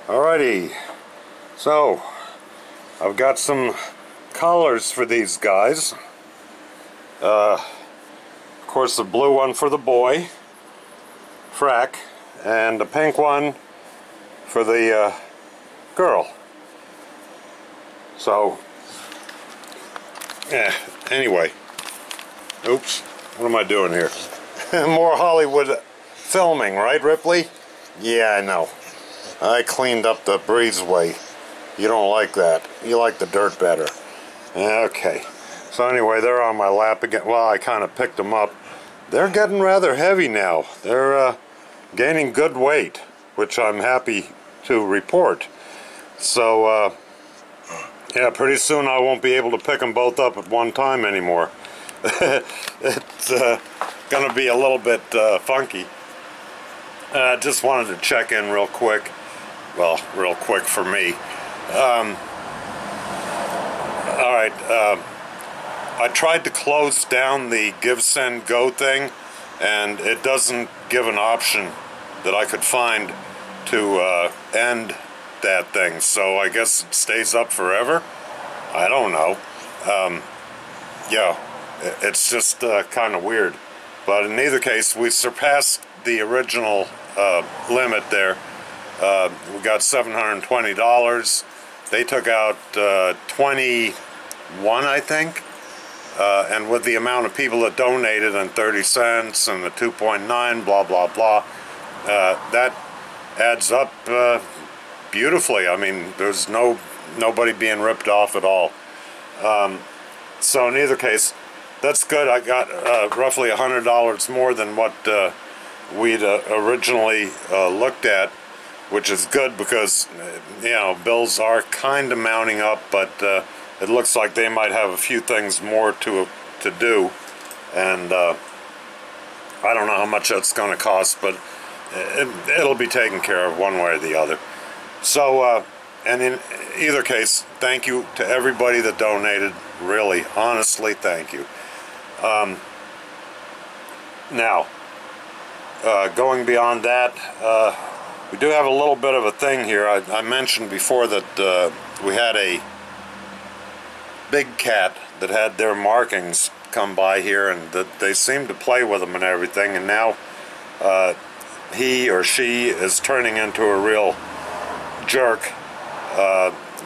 Alrighty, so I've got some collars for these guys. Of course, the blue one for the boy, Frack, and the pink one for the girl. So, yeah, anyway. Oops, what am I doing here? More Hollywood filming, right, Ripley? Yeah, I know. I cleaned up the breezeway. You don't like that. You like the dirt better. Okay. So anyway, they're on my lap again. Well, I kind of picked them up. They're getting rather heavy now. They're gaining good weight, which I'm happy to report. So, yeah, pretty soon I won't be able to pick them both up at one time anymore. It's going to be a little bit funky. Just wanted to check in real quick. Well, real quick for me. Alright, I tried to close down the Give, Send, Go thing, and it doesn't give an option that I could find to end that thing, so I guess it stays up forever? I don't know. Yeah, it's just kind of weird. But in either case, we surpassed the original limit there. We got $720. They took out 21, I think. And with the amount of people that donated and 30 cents and the 2.9, blah, blah, blah, that adds up beautifully. I mean, there's nobody being ripped off at all. So in either case, that's good. I got roughly $100 more than what we'd originally looked at, which is good because, you know, bills are kind of mounting up, but it looks like they might have a few things more to do, and I don't know how much that's going to cost, but it'll be taken care of one way or the other. So, and in either case, thank you to everybody that donated. Really, honestly, thank you. Now, going beyond that, we do have a little bit of a thing here. I mentioned before that we had a big cat that had their markings come by here, and that they seemed to play with them and everything, and now he or she is turning into a real jerk,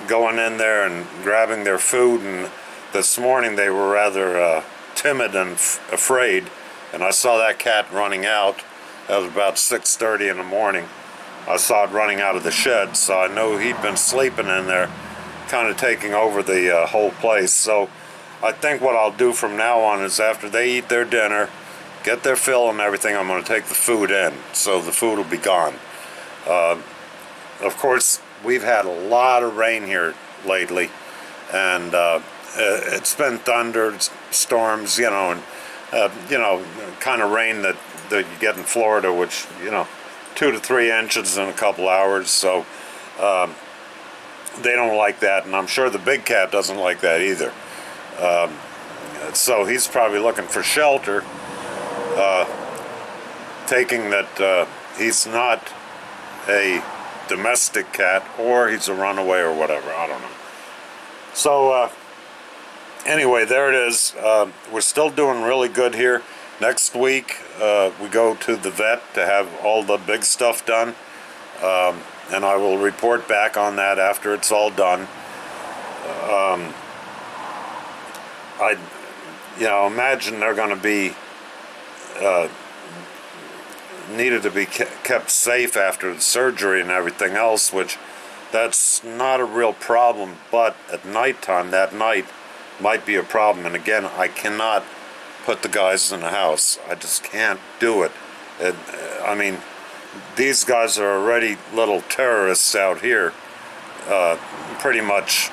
going in there and grabbing their food, and this morning they were rather timid and afraid, and I saw that cat running out. That was about 6:30 in the morning. I saw it running out of the shed, so I know he'd been sleeping in there, kind of taking over the whole place. So I think what I'll do from now on is after they eat their dinner, get their fill and everything, I'm going to take the food in, so the food will be gone. Of course, we've had a lot of rain here lately, and it's been thunder, storms, you know, and you know, kind of rain that you get in Florida, which, you know, 2 to 3 inches in a couple hours. So they don't like that, and I'm sure the big cat doesn't like that either. So he's probably looking for shelter, taking that he's not a domestic cat, or he's a runaway or whatever. I don't know. So anyway, there it is. We're still doing really good here. Next week we go to the vet to have all the big stuff done, and I will report back on that after it's all done. I, you know, imagine they're going to be needed to be kept safe after the surgery and everything else, which that's not a real problem, but at nighttime, that night, might be a problem. And again, I cannot put the guys in the house. I just can't do it. I mean, these guys are already little terrorists out here. Pretty much,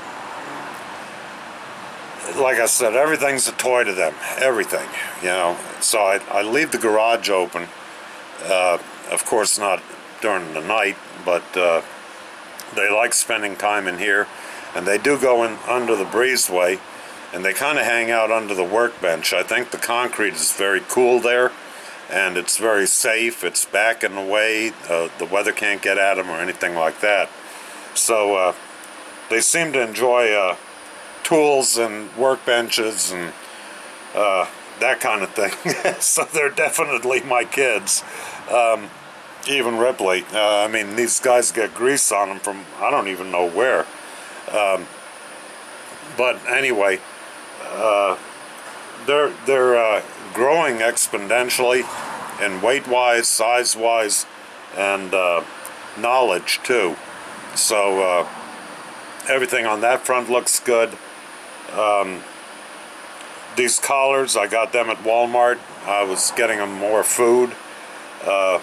like I said, everything's a toy to them. Everything, you know. So I leave the garage open. Of course, not during the night, but they like spending time in here. And they do go in under the breezeway, and they kind of hang out under the workbench. I think the concrete is very cool there, and it's very safe. It's back in the way. The weather can't get at them or anything like that. So they seem to enjoy tools and workbenches and that kind of thing. So they're definitely my kids. Even Ripley. I mean, these guys get grease on them from I don't even know where. But anyway, they're growing exponentially in weight-wise, size-wise, and knowledge too. So everything on that front looks good. These collars, I got them at Walmart. I was getting them more food. I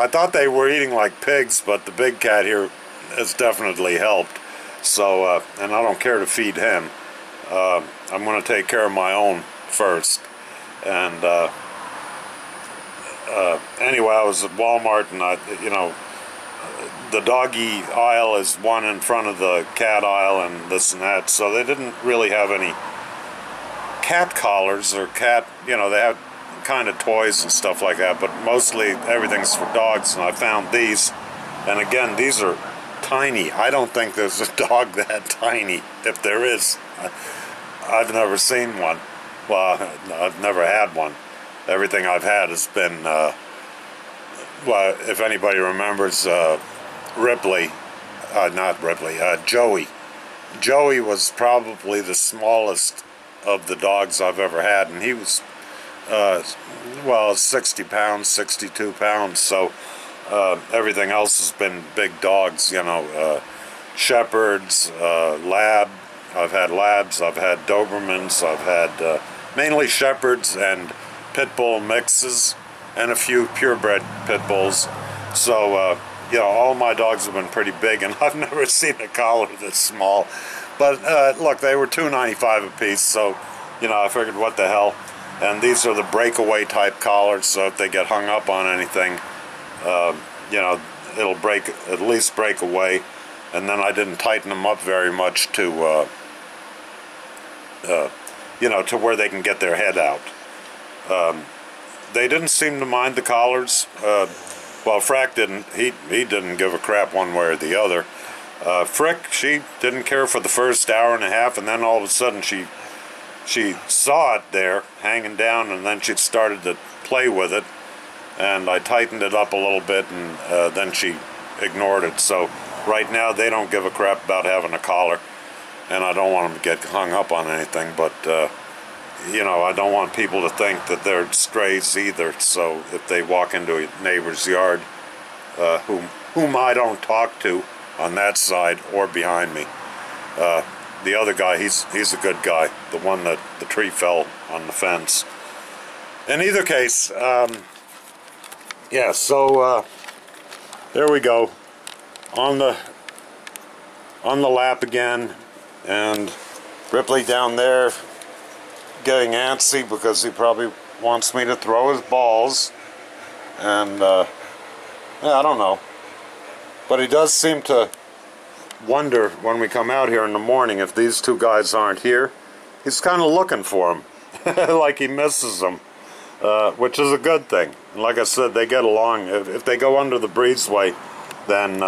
thought they were eating like pigs, but the big cat here has definitely helped. So, and I don't care to feed him. I'm going to take care of my own first. And anyway, I was at Walmart, and you know, the doggy aisle is one in front of the cat aisle and this and that. So they didn't really have any cat collars or cat, you know, they have kind of toys and stuff like that, but mostly everything's for dogs. And I found these, and again, these are tiny. I don't think there's a dog that tiny. If there is, I've never seen one. Well, I've never had one. Everything I've had has been well, if anybody remembers Ripley, not Ripley, Joey. Joey was probably the smallest of the dogs I've ever had, and he was well, 60 pounds, 62 pounds, so everything else has been big dogs, you know, Shepherds, Lab. I've had Labs, I've had Dobermans, I've had mainly Shepherds and Pit Bull mixes, and a few purebred Pit Bulls. So, you know, all my dogs have been pretty big, and I've never seen a collar this small. But look, they were $2.95 a piece, so, you know, I figured what the hell. And these are the breakaway type collars, so if they get hung up on anything, you know, it'll break, at least break away. And then I didn't tighten them up very much to, you know, to where they can get their head out. They didn't seem to mind the collars. Well, Frack didn't. He didn't give a crap one way or the other. Frick, she didn't care for the first hour and a half, and then all of a sudden she saw it there hanging down, and then she started to play with it, and I tightened it up a little bit, and then she ignored it. So right now they don't give a crap about having a collar, and I don't want them to get hung up on anything, but you know, I don't want people to think that they're strays either. So if they walk into a neighbor's yard, whom I don't talk to on that side or behind me, the other guy, he's a good guy, the one that the tree fell on the fence. In either case, yeah, so there we go, on the lap again, and Ripley down there getting antsy because he probably wants me to throw his balls, and yeah, I don't know, but he does seem to wonder when we come out here in the morning if these two guys aren't here. He's kind of looking for them, like he misses them, which is a good thing. And like I said, they get along. If they go under the breezeway, then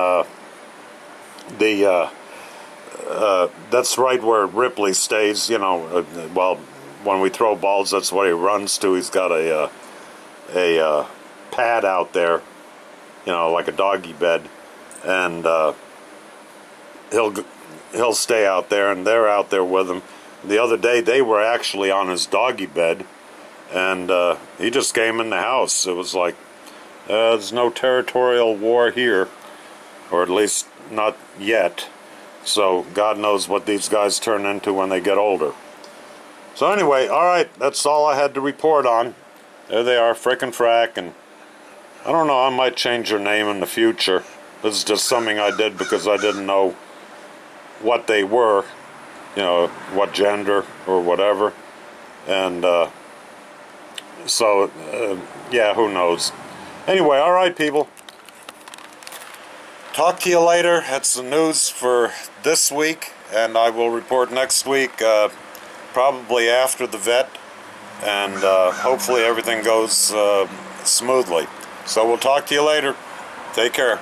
that's right where Ripley stays, you know. Well, when we throw balls, that's what he runs to. He's got a pad out there, you know, like a doggy bed, and he'll stay out there, and they're out there with him. The other day they were actually on his doggy bed, and he just came in the house. It was like, there's no territorial war here, or at least not yet. So God knows what these guys turn into when they get older. So anyway, alright, that's all I had to report on. There they are, Frick and Frack, and I don't know, I might change their name in the future. This is just something I did because I didn't know what they were, you know, what gender or whatever. And so, yeah, who knows. Anyway, alright people. Talk to you later. That's the news for this week, and I will report next week, probably after the vet, and hopefully everything goes smoothly. So we'll talk to you later. Take care.